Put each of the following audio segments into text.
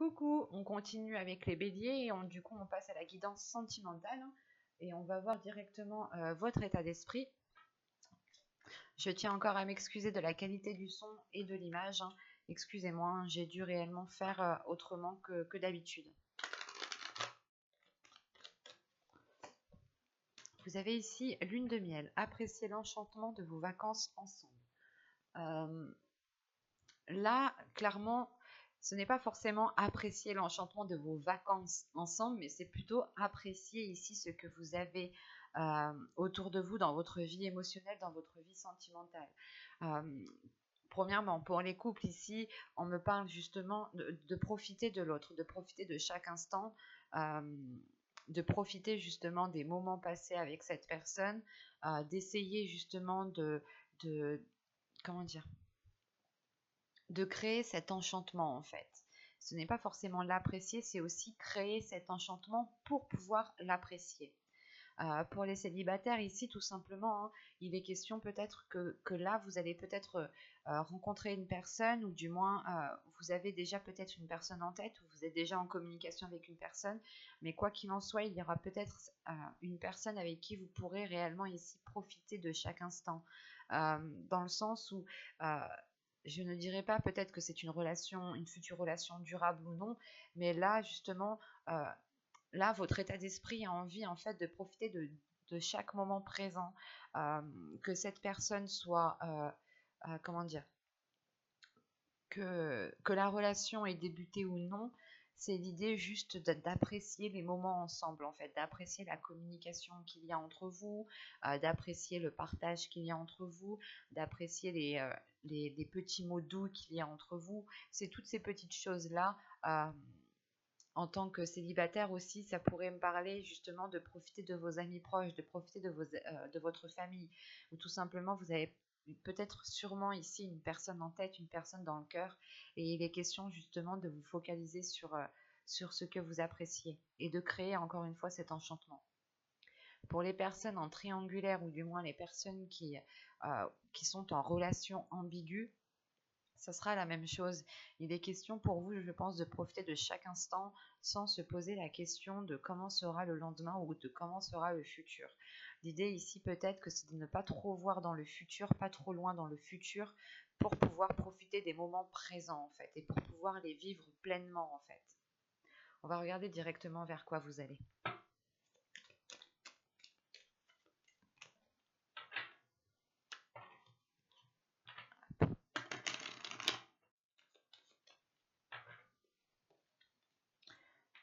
Coucou, on continue avec les béliers et du coup on passe à la guidance sentimentale et on va voir directement votre état d'esprit. Je tiens encore à m'excuser de la qualité du son et de l'image. Excusez-moi, j'ai dû réellement faire autrement que d'habitude. Vous avez ici lune de miel. Appréciez l'enchantement de vos vacances ensemble. Là, clairement, ce n'est pas forcément apprécier l'enchantement de vos vacances ensemble, mais c'est plutôt apprécier ici ce que vous avez autour de vous dans votre vie émotionnelle, dans votre vie sentimentale. Premièrement, pour les couples ici, on me parle justement de profiter de l'autre, de profiter de chaque instant, de profiter justement des moments passés avec cette personne, d'essayer justement comment dire, de créer cet enchantement en fait. Ce n'est pas forcément l'apprécier, c'est aussi créer cet enchantement pour pouvoir l'apprécier. Pour les célibataires ici, tout simplement, il est question peut-être que là, vous allez peut-être rencontrer une personne, ou du moins, vous avez déjà peut-être une personne en tête, ou vous êtes déjà en communication avec une personne, mais quoi qu'il en soit, il y aura peut-être une personne avec qui vous pourrez réellement ici profiter de chaque instant, dans le sens où je ne dirais pas peut-être que c'est une future relation durable ou non, mais là, justement, là, votre état d'esprit a envie, en fait, de profiter de chaque moment présent, que cette personne soit, comment dire, que la relation ait débuté ou non, c'est l'idée juste d'apprécier les moments ensemble, en fait, d'apprécier la communication qu'il y a entre vous, d'apprécier le partage qu'il y a entre vous, d'apprécier les petits mots doux qu'il y a entre vous. C'est toutes ces petites choses-là. En tant que célibataire aussi, ça pourrait me parler justement de profiter de vos amis proches, de profiter de votre famille, ou tout simplement vous avez peut-être sûrement ici une personne en tête, une personne dans le cœur, et il est question justement de vous focaliser sur ce que vous appréciez et de créer encore une fois cet enchantement. Pour les personnes en triangulaire, ou du moins les personnes qui sont en relation ambiguë, ça sera la même chose. Il est question pour vous, je pense, de profiter de chaque instant sans se poser la question de comment sera le lendemain ou de comment sera le futur. L'idée ici peut-être que c'est de ne pas trop voir dans le futur, pas trop loin dans le futur, pour pouvoir profiter des moments présents en fait et pour pouvoir les vivre pleinement en fait. On va regarder directement vers quoi vous allez.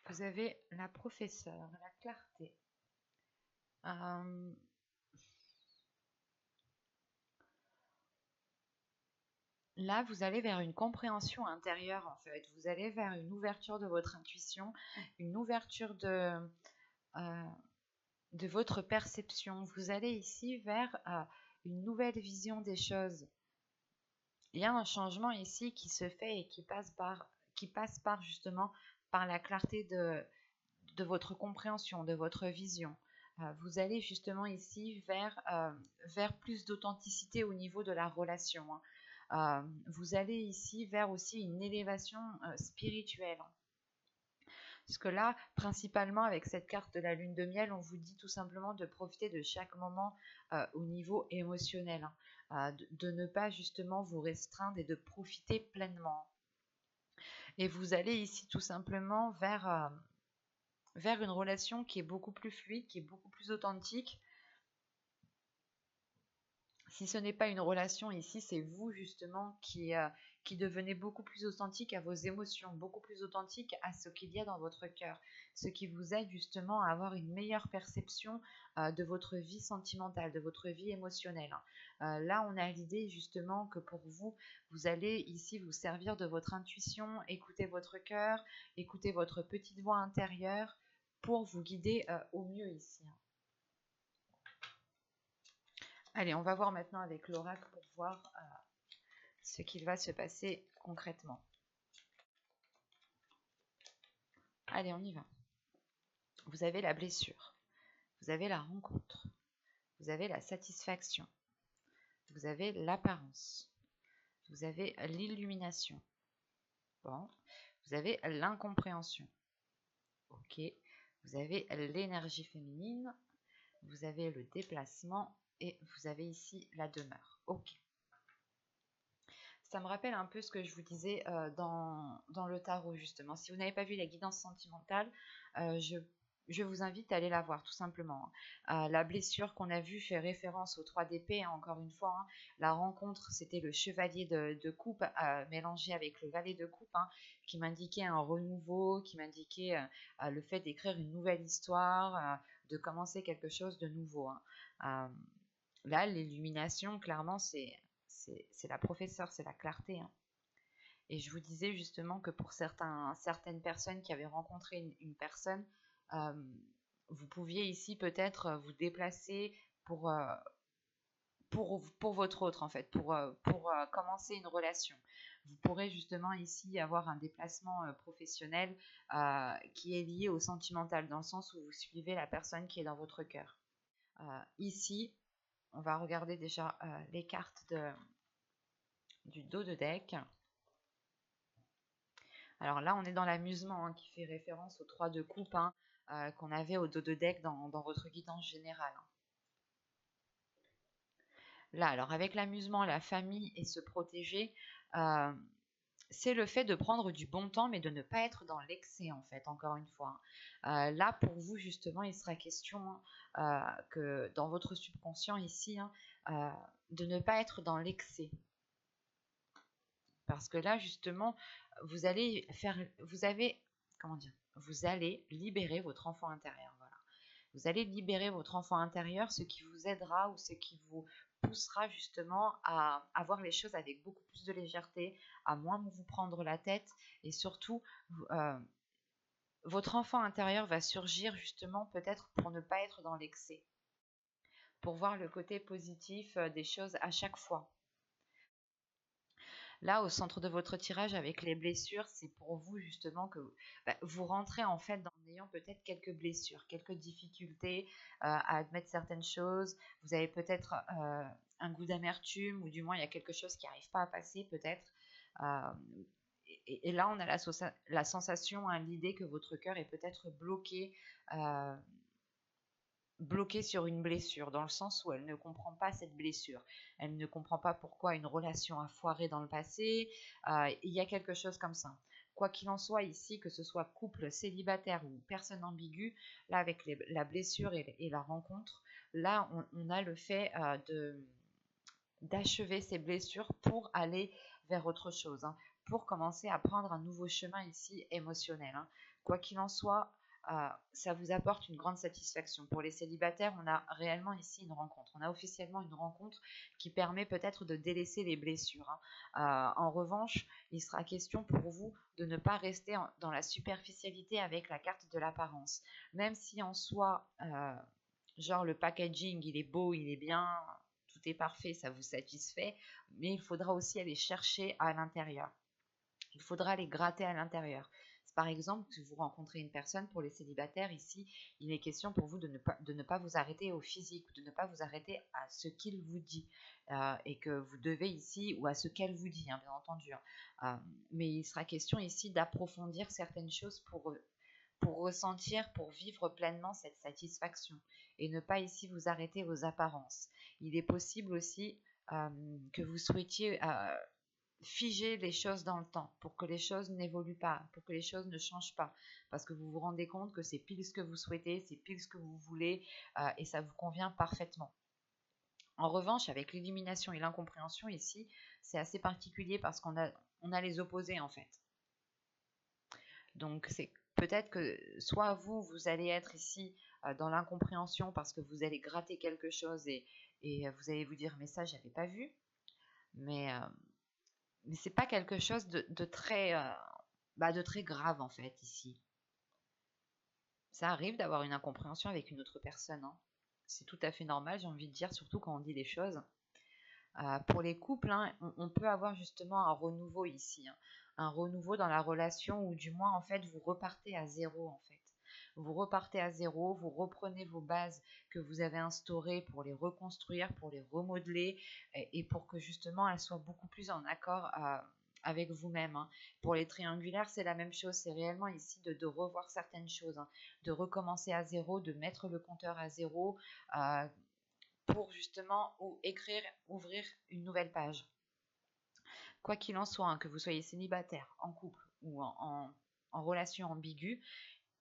Vous avez la professeure, la clarté. Là, vous allez vers une compréhension intérieure, en fait. Vous allez vers une ouverture de votre intuition, une ouverture de votre perception. Vous allez ici vers une nouvelle vision des choses. Il y a un changement ici qui se fait et qui passe par justement par la clarté de votre compréhension, de votre vision. Vous allez justement ici vers plus d'authenticité au niveau de la relation. Vous allez ici vers aussi une élévation spirituelle. Parce que là, principalement avec cette carte de la lune de miel, on vous dit tout simplement de profiter de chaque moment au niveau émotionnel, de ne pas justement vous restreindre et de profiter pleinement. Et vous allez ici tout simplement vers une relation qui est beaucoup plus fluide, qui est beaucoup plus authentique. Si ce n'est pas une relation ici, c'est vous justement qui devenez beaucoup plus authentique à vos émotions, beaucoup plus authentique à ce qu'il y a dans votre cœur, ce qui vous aide justement à avoir une meilleure perception de votre vie sentimentale, de votre vie émotionnelle. Là, on a l'idée justement que pour vous, vous allez ici vous servir de votre intuition, écouter votre cœur, écouter votre petite voix intérieure pour vous guider au mieux ici. Allez, on va voir maintenant avec l'oracle pour voir ce qu'il va se passer concrètement. Allez, on y va. Vous avez la blessure, vous avez la rencontre, vous avez la satisfaction, vous avez l'apparence, vous avez l'illumination. Bon, vous avez l'incompréhension. Ok, vous avez l'énergie féminine, vous avez le déplacement et vous avez ici la demeure. Ok. Ça me rappelle un peu ce que je vous disais dans le tarot, justement. Si vous n'avez pas vu la guidance sentimentale, je vous invite à aller la voir, tout simplement. La blessure qu'on a vue fait référence aux 3 d'épée, hein, encore une fois. Hein. La rencontre, c'était le chevalier de coupe mélangé avec le valet de coupe, hein, qui m'indiquait un renouveau, qui m'indiquait le fait d'écrire une nouvelle histoire, de commencer quelque chose de nouveau. Hein. Là, l'illumination, clairement, c'est la professeure, c'est la clarté. Hein. Et je vous disais justement que pour certaines personnes qui avaient rencontré une personne, vous pouviez ici peut-être vous déplacer pour, pour votre autre, en fait, pour commencer une relation. Vous pourrez justement ici avoir un déplacement professionnel qui est lié au sentimental, dans le sens où vous suivez la personne qui est dans votre cœur. Ici, on va regarder déjà les cartes du dos de deck. Alors là, on est dans l'amusement, hein, qui fait référence aux 3 de coupe, hein, qu'on avait au dos de deck dans votre guidance générale. Hein. Là, alors avec l'amusement, la famille et se protéger, c'est le fait de prendre du bon temps, mais de ne pas être dans l'excès, en fait, encore une fois. Hein. Là, pour vous, justement, il sera question que dans votre subconscient ici, hein, de ne pas être dans l'excès. Parce que là, justement, vous allez libérer votre enfant intérieur. Voilà. Vous allez libérer votre enfant intérieur, ce qui vous aidera ou ce qui vous poussera justement à voir les choses avec beaucoup plus de légèreté, à moins vous prendre la tête, et surtout, votre enfant intérieur va surgir justement peut-être pour ne pas être dans l'excès, pour voir le côté positif des choses à chaque fois. Là, au centre de votre tirage avec les blessures, c'est pour vous justement que vous rentrez en fait en ayant peut-être quelques blessures, quelques difficultés à admettre certaines choses. Vous avez peut-être un goût d'amertume, ou du moins il y a quelque chose qui n'arrive pas à passer peut-être. Et là, on a la sensation, hein, l'idée que votre cœur est peut-être bloquée sur une blessure, dans le sens où elle ne comprend pas cette blessure. Elle ne comprend pas pourquoi une relation a foiré dans le passé. Il y a quelque chose comme ça. Quoi qu'il en soit ici, que ce soit couple célibataire ou personne ambiguë, là avec la blessure et la rencontre, là on a le fait d'achever ces blessures pour aller vers autre chose, hein, pour commencer à prendre un nouveau chemin ici émotionnel. Hein. Quoi qu'il en soit, ça vous apporte une grande satisfaction. Pour les célibataires, on a réellement ici une rencontre. On a officiellement une rencontre qui permet peut-être de délaisser les blessures. Hein. En revanche, il sera question pour vous de ne pas rester dans la superficialité avec la carte de l'apparence. Même si en soi, genre le packaging, il est beau, il est bien, tout est parfait, ça vous satisfait, mais il faudra aussi aller chercher à l'intérieur. Il faudra aller gratter à l'intérieur. Par exemple, si vous rencontrez une personne, pour les célibataires ici, il est question pour vous de ne pas vous arrêter au physique, de ne pas vous arrêter à ce qu'il vous dit, et que vous devez ici, ou à ce qu'elle vous dit, hein, bien entendu. Hein. Mais il sera question ici d'approfondir certaines choses pour ressentir, pour vivre pleinement cette satisfaction, et ne pas ici vous arrêter aux apparences. Il est possible aussi que vous souhaitiez figer les choses dans le temps, pour que les choses n'évoluent pas, pour que les choses ne changent pas, parce que vous vous rendez compte que c'est pile ce que vous souhaitez, c'est pile ce que vous voulez, et ça vous convient parfaitement. En revanche, avec l'élimination et l'incompréhension ici, c'est assez particulier parce qu'on a les opposés en fait. Donc c'est peut-être que soit vous allez être ici dans l'incompréhension parce que vous allez gratter quelque chose, et vous allez vous dire mais ça j'avais pas vu, mais c'est pas quelque chose de très grave en fait ici. Ça arrive d'avoir une incompréhension avec une autre personne, hein. C'est tout à fait normal, j'ai envie de dire, surtout quand on dit les choses. Pour les couples, hein, on peut avoir justement un renouveau ici, hein. Un renouveau dans la relation, ou du moins en fait vous repartez à zéro en fait. Vous repartez à zéro, vous reprenez vos bases que vous avez instaurées pour les reconstruire, pour les remodeler, et pour que justement elles soient beaucoup plus en accord avec vous-même, hein. Pour les triangulaires, c'est la même chose. C'est réellement ici de revoir certaines choses, hein, de recommencer à zéro, de mettre le compteur à zéro pour justement ouvrir une nouvelle page. Quoi qu'il en soit, hein, que vous soyez célibataire, en couple ou en relation ambiguë,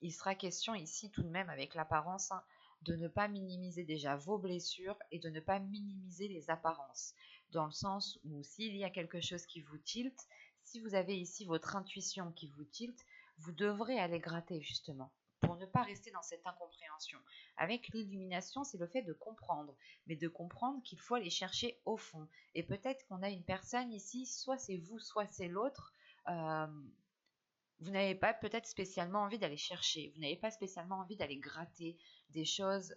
il sera question ici tout de même avec l'apparence, hein, de ne pas minimiser déjà vos blessures et de ne pas minimiser les apparences. Dans le sens où s'il y a quelque chose qui vous tilte, si vous avez ici votre intuition qui vous tilte, vous devrez aller gratter justement pour ne pas rester dans cette incompréhension. Avec l'illumination, c'est le fait de comprendre, mais de comprendre qu'il faut aller chercher au fond. Et peut-être qu'on a une personne ici, soit c'est vous, soit c'est l'autre. Vous n'avez pas peut-être spécialement envie d'aller chercher, vous n'avez pas spécialement envie d'aller gratter des choses,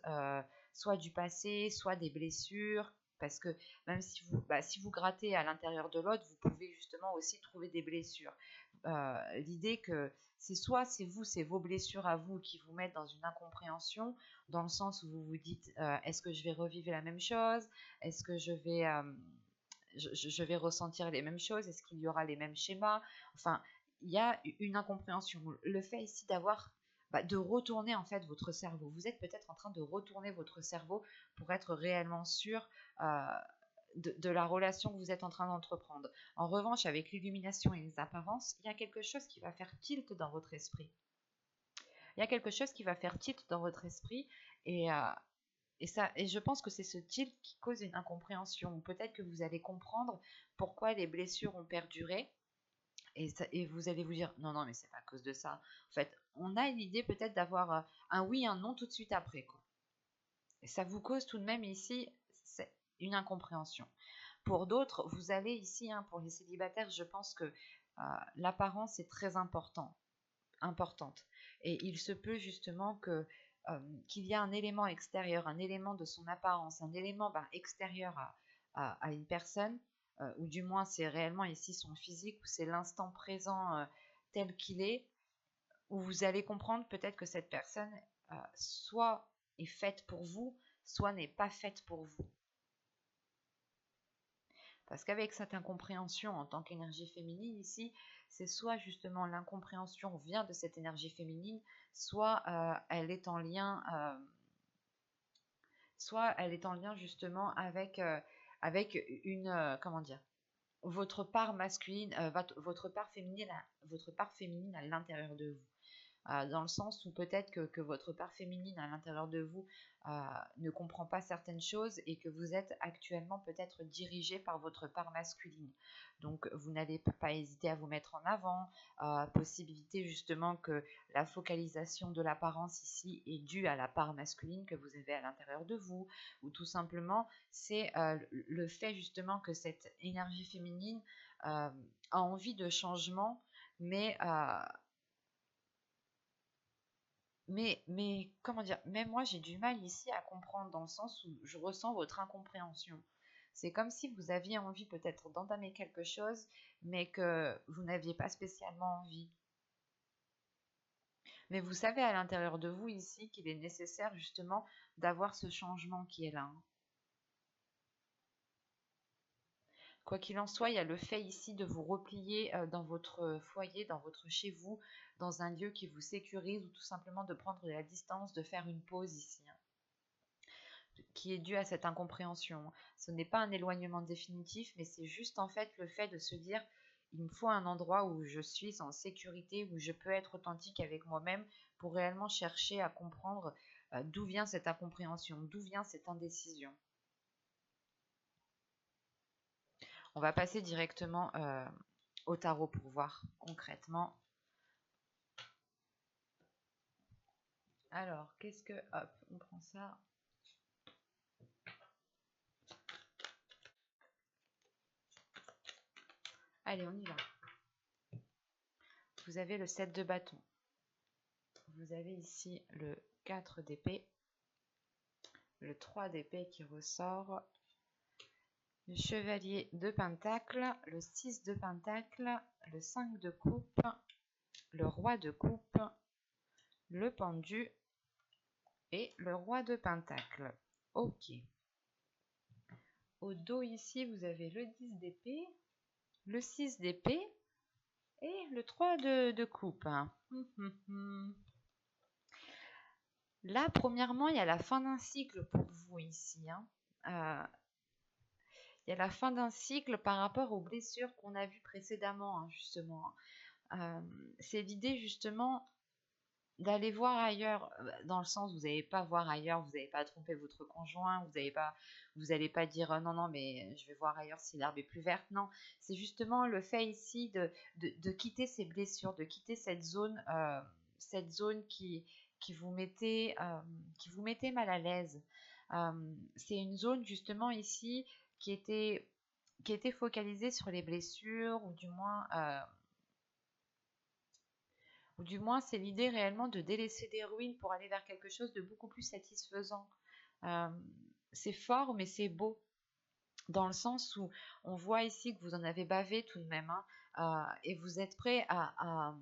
soit du passé, soit des blessures, parce que même si vous grattez à l'intérieur de l'autre, vous pouvez justement aussi trouver des blessures. L'idée que soit c'est vous, c'est vos blessures à vous qui vous mettent dans une incompréhension, dans le sens où vous vous dites est-ce que je vais revivre la même chose, est-ce que je vais ressentir les mêmes choses, est-ce qu'il y aura les mêmes schémas, enfin il y a une incompréhension. Le fait ici de retourner en fait votre cerveau. Vous êtes peut-être en train de retourner votre cerveau pour être réellement sûr de la relation que vous êtes en train d'entreprendre. En revanche, avec l'illumination et les apparences, il y a quelque chose qui va faire tilt dans votre esprit. Il y a quelque chose qui va faire tilt dans votre esprit et je pense que c'est ce tilt qui cause une incompréhension. Peut-être que vous allez comprendre pourquoi les blessures ont perduré. Et vous allez vous dire, non, mais c'est pas à cause de ça. En fait, on a une idée peut-être d'avoir un oui, un non tout de suite après, quoi. Et ça vous cause tout de même ici une incompréhension. Pour d'autres, vous allez ici, hein, pour les célibataires, je pense que l'apparence est très importante. Et il se peut justement qu'il y a un élément extérieur, un élément de son apparence, un élément extérieur à une personne, ou du moins c'est réellement ici son physique, ou c'est l'instant présent tel qu'il est, où vous allez comprendre peut-être que cette personne soit est faite pour vous, soit n'est pas faite pour vous. Parce qu'avec cette incompréhension en tant qu'énergie féminine ici, c'est soit justement l'incompréhension vient de cette énergie féminine, soit elle est en lien justement avec comment dire, votre part masculine, votre part féminine à l'intérieur de vous. Dans le sens où peut-être que votre part féminine à l'intérieur de vous ne comprend pas certaines choses et que vous êtes actuellement peut-être dirigé par votre part masculine. Donc vous n'allez pas hésiter à vous mettre en avant, possibilité justement que la focalisation de l'apparence ici est due à la part masculine que vous avez à l'intérieur de vous, ou tout simplement c'est le fait justement que cette énergie féminine a envie de changement, mais comment dire, même moi j'ai du mal ici à comprendre dans le sens où je ressens votre incompréhension. C'est comme si vous aviez envie peut-être d'entamer quelque chose, mais que vous n'aviez pas spécialement envie. Mais vous savez à l'intérieur de vous ici qu'il est nécessaire justement d'avoir ce changement qui est là. Quoi qu'il en soit, il y a le fait ici de vous replier dans votre foyer, dans votre chez vous, dans un lieu qui vous sécurise, ou tout simplement de prendre de la distance, de faire une pause ici, hein, qui est due à cette incompréhension. Ce n'est pas un éloignement définitif, mais c'est juste en fait le fait de se dire il me faut un endroit où je suis en sécurité, où je peux être authentique avec moi-même pour réellement chercher à comprendre d'où vient cette incompréhension, d'où vient cette indécision. On va passer directement au tarot pour voir concrètement. Alors, qu'est-ce que... Hop, on prend ça. Allez, on y va. Vous avez le 7 de bâton. Vous avez ici le 4 d'épée. Le 3 d'épée qui ressort. Le chevalier de pentacle. Le 6 de pentacle. Le 5 de coupe. Le roi de coupe. Le pendu. Et le roi de pentacle. Ok. Au dos ici, vous avez le 10 d'épée. Le 6 d'épée. Et le 3 de coupe. Là, premièrement, il y a la fin d'un cycle pour vous ici. Il y a la fin d'un cycle par rapport aux blessures qu'on a vues précédemment, justement. C'est l'idée, justement, d'aller voir ailleurs, dans le sens, vous n'allez pas voir ailleurs, vous n'allez pas tromper votre conjoint, vous allez pas dire non, non, mais je vais voir ailleurs si l'herbe est plus verte. Non, c'est justement le fait ici de quitter ces blessures, de quitter cette zone qui qui vous mettait mal à l'aise. C'est une zone justement ici qui était, qui était focalisée sur les blessures, ou du moins c'est l'idée réellement de délaisser des ruines pour aller vers quelque chose de beaucoup plus satisfaisant. Euh, c'est fort, mais c'est beau, dans le sens où on voit ici que vous en avez bavé tout de même, et vous êtes prêt à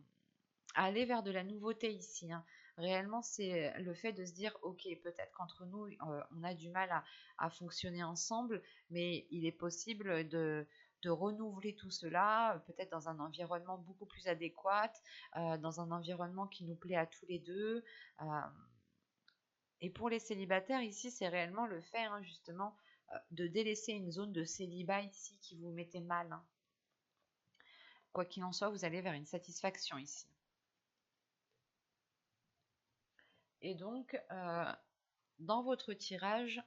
aller vers de la nouveauté ici. Réellement, c'est le fait de se dire, ok, peut-être qu'entre nous, on a du mal à fonctionner ensemble, mais il est possible de renouveler tout cela, peut-être dans un environnement beaucoup plus adéquat, dans un environnement qui nous plaît à tous les deux. euh, et pour les célibataires, ici, c'est réellement le fait, justement, de délaisser une zone de célibat ici qui vous mettait mal. Quoi qu'il en soit, vous allez vers une satisfaction ici. Et donc, dans votre tirage,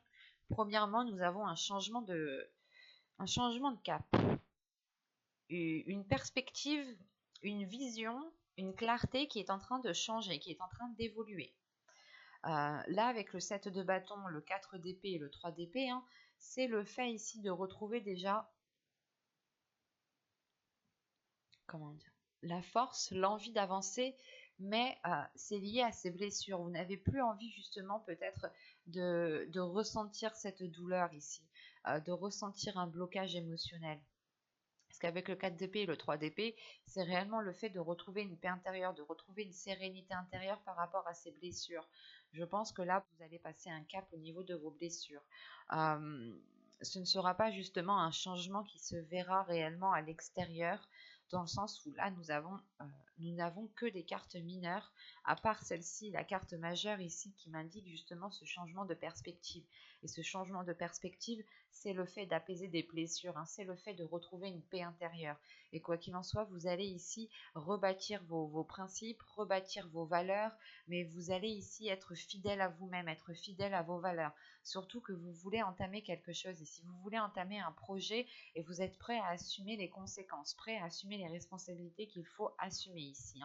premièrement, nous avons un changement de cap, une perspective, une vision, une clarté qui est en train de changer, qui est en train d'évoluer. Là, avec le 7 de bâton, le 4 d'épée et le 3 d'épée, c'est le fait ici de retrouver déjà, comment dire, la force, l'envie d'avancer, mais c'est lié à ces blessures. Vous n'avez plus envie justement peut-être de ressentir cette douleur ici, de ressentir un blocage émotionnel. Parce qu'avec le 4 d'épée et le 3 d'épée, c'est réellement le fait de retrouver une paix intérieure, de retrouver une sérénité intérieure par rapport à ces blessures. Je pense que là, vous allez passer un cap au niveau de vos blessures. Ce ne sera pas justement un changement qui se verra réellement à l'extérieur, dans le sens où là, nous n'avons que des cartes mineures, à part celle-ci, la carte majeure ici, qui m'indique justement ce changement de perspective. Et ce changement de perspective, c'est le fait d'apaiser des blessures, c'est le fait de retrouver une paix intérieure. Et quoi qu'il en soit, vous allez ici rebâtir vos principes, rebâtir vos valeurs, mais vous allez ici être fidèle à vous-même, être fidèle à vos valeurs. Surtout que vous voulez entamer quelque chose. Et si vous voulez entamer un projet et vous êtes prêt à assumer les conséquences, prêt à assumer les responsabilités qu'il faut assumer ici.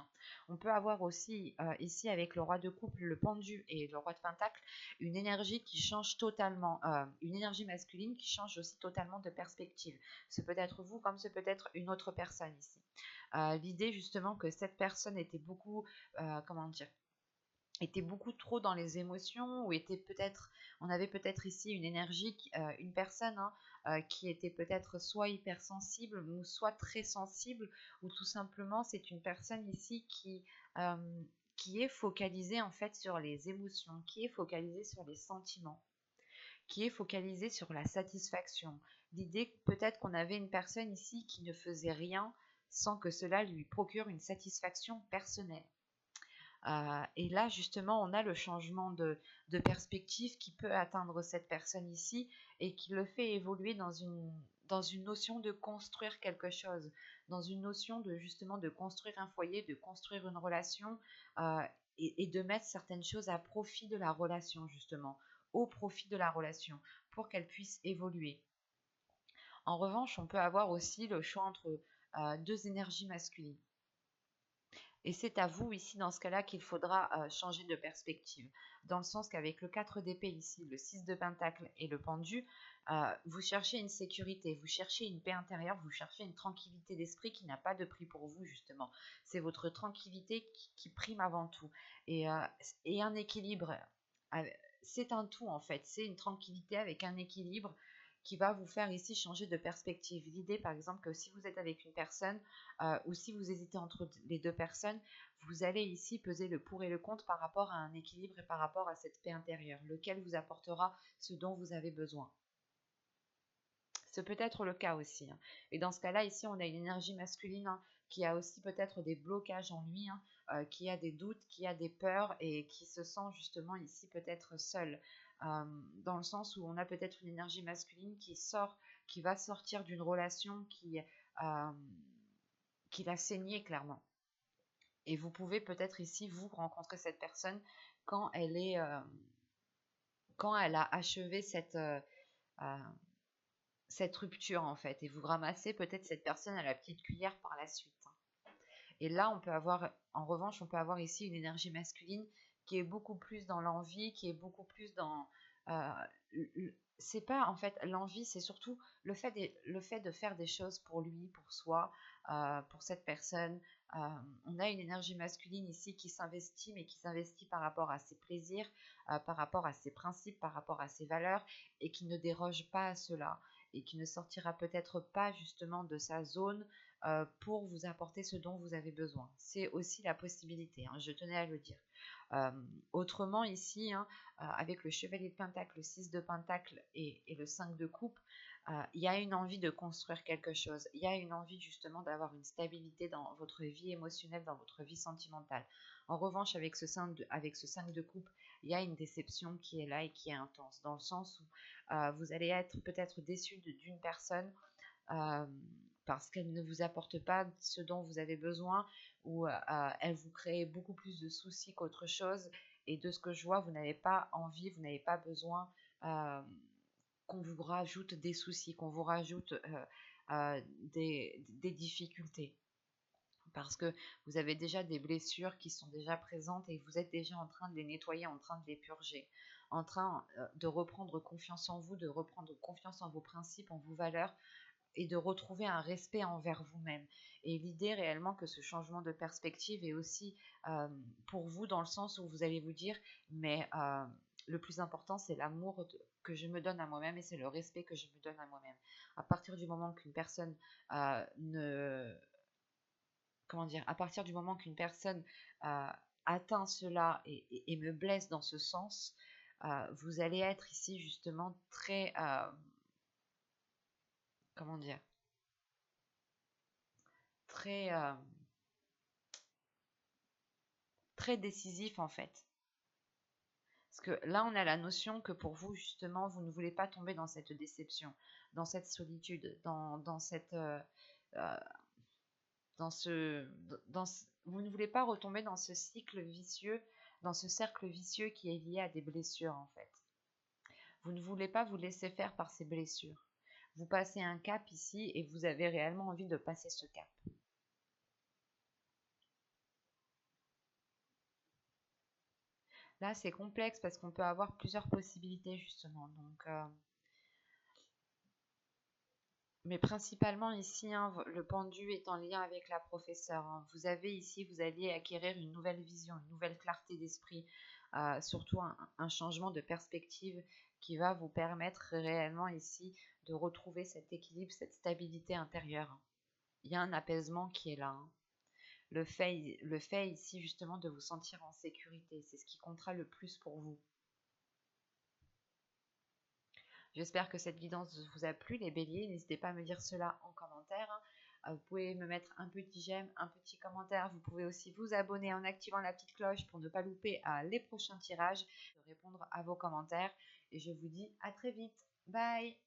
On peut avoir aussi ici avec le roi de coupe, le pendu et le roi de pentacle, une énergie qui change totalement, une énergie masculine qui change aussi totalement de perspective. Ce peut être vous comme ce peut être une autre personne ici. L'idée justement que cette personne était beaucoup, comment dire, était beaucoup trop dans les émotions, ou on avait peut-être ici une énergie, une personne qui était peut-être soit hypersensible ou soit très sensible, ou tout simplement c'est une personne ici euh, qui est focalisée en fait sur les émotions, qui est focalisée sur les sentiments, qui est focalisée sur la satisfaction. L'idée peut-être qu'on avait une personne ici qui ne faisait rien sans que cela lui procure une satisfaction personnelle. Et là, justement, on a le changement de perspective qui peut atteindre cette personne ici et qui le fait évoluer dans une notion de construire quelque chose, dans une notion de justement de construire un foyer, de construire une relation, et de mettre certaines choses à profit de la relation, justement, au profit de la relation, pour qu'elle puisse évoluer. En revanche, on peut avoir aussi le choix entre deux énergies masculines. Et c'est à vous ici, dans ce cas-là, qu'il faudra changer de perspective. Dans le sens qu'avec le 4 d'épée ici, le 6 de pentacle et le pendu, vous cherchez une sécurité, vous cherchez une paix intérieure, vous cherchez une tranquillité d'esprit qui n'a pas de prix pour vous, justement. C'est votre tranquillité qui prime avant tout. Et un équilibre, c'est un tout en fait. C'est une tranquillité avec un équilibre qui va vous faire ici changer de perspective. L'idée, par exemple, que si vous êtes avec une personne ou si vous hésitez entre les deux personnes, vous allez ici peser le pour et le contre par rapport à un équilibre et par rapport à cette paix intérieure, lequel vous apportera ce dont vous avez besoin. Ce peut être le cas aussi. Et dans ce cas-là, ici, on a une énergie masculine qui a aussi peut-être des blocages en lui, hein, qui a des doutes, qui a des peurs et qui se sent justement ici peut-être seul. Dans le sens où on a peut-être une énergie masculine qui va sortir d'une relation qui l'a saigné clairement. Et vous pouvez peut-être ici, vous, rencontrer cette personne quand quand elle a achevé euh, cette rupture, en fait. Et vous ramassez peut-être cette personne à la petite cuillère par la suite. Et là, en revanche, on peut avoir ici une énergie masculine qui est beaucoup plus dans l'envie, qui est beaucoup plus dans... euh, c'est pas, en fait, l'envie, c'est surtout le fait de faire des choses pour lui, pour soi, pour cette personne. On a une énergie masculine ici qui s'investit, mais qui s'investit par rapport à ses plaisirs, par rapport à ses principes, par rapport à ses valeurs, et qui ne déroge pas à cela, et qui ne sortira peut-être pas justement de sa zone pour vous apporter ce dont vous avez besoin. C'est aussi la possibilité, hein, je tenais à le dire. Euh, Autrement, ici, hein, avec le chevalier de pentacle, le 6 de pentacle et le 5 de coupe, il y a une envie de construire quelque chose. Il y a une envie justement d'avoir une stabilité dans votre vie émotionnelle, dans votre vie sentimentale. En revanche, avec ce 5 de coupe, il y a une déception qui est là et qui est intense, dans le sens où vous allez être peut-être déçu d'une personne euh, parce qu'elle ne vous apporte pas ce dont vous avez besoin ou elle vous crée beaucoup plus de soucis qu'autre chose. Et de ce que je vois, vous n'avez pas envie, vous n'avez pas besoin euh, qu'on vous rajoute des soucis, qu'on vous rajoute des difficultés. Parce que vous avez déjà des blessures qui sont déjà présentes et vous êtes déjà en train de les nettoyer, en train de les purger, en train de reprendre confiance en vous, de reprendre confiance en vos principes, en vos valeurs, et de retrouver un respect envers vous-même. Et l'idée réellement que ce changement de perspective est aussi pour vous dans le sens où vous allez vous dire, mais le plus important, c'est l'amour que je me donne à moi-même et c'est le respect que je me donne à moi-même. À partir du moment qu'une personne ne... Comment dire? À partir du moment qu'une personne atteint cela et me blesse dans ce sens, vous allez être ici justement très... comment dire? Très... très décisif en fait. Parce que là, on a la notion que pour vous, justement, vous ne voulez pas tomber dans cette déception, dans cette solitude, dans cette, euh, vous ne voulez pas retomber dans ce cycle vicieux, dans ce cercle vicieux qui est lié à des blessures en fait. Vous ne voulez pas vous laisser faire par ces blessures. Vous passez un cap ici et vous avez réellement envie de passer ce cap. Là, c'est complexe parce qu'on peut avoir plusieurs possibilités justement. Donc, mais principalement ici, hein, le pendu est en lien avec la professeure, hein. Vous avez ici, vous alliez acquérir une nouvelle vision, une nouvelle clarté d'esprit, surtout un changement de perspective qui va vous permettre réellement ici de retrouver cet équilibre, cette stabilité intérieure. Il y a un apaisement qui est là, hein. Le fait ici justement de vous sentir en sécurité, c'est ce qui comptera le plus pour vous. J'espère que cette guidance vous a plu, les béliers. N'hésitez pas à me dire cela en commentaire, hein. Vous pouvez me mettre un petit j'aime, un petit commentaire. Vous pouvez aussi vous abonner en activant la petite cloche pour ne pas louper les prochains tirages, de répondre à vos commentaires. Et je vous dis à très vite. Bye!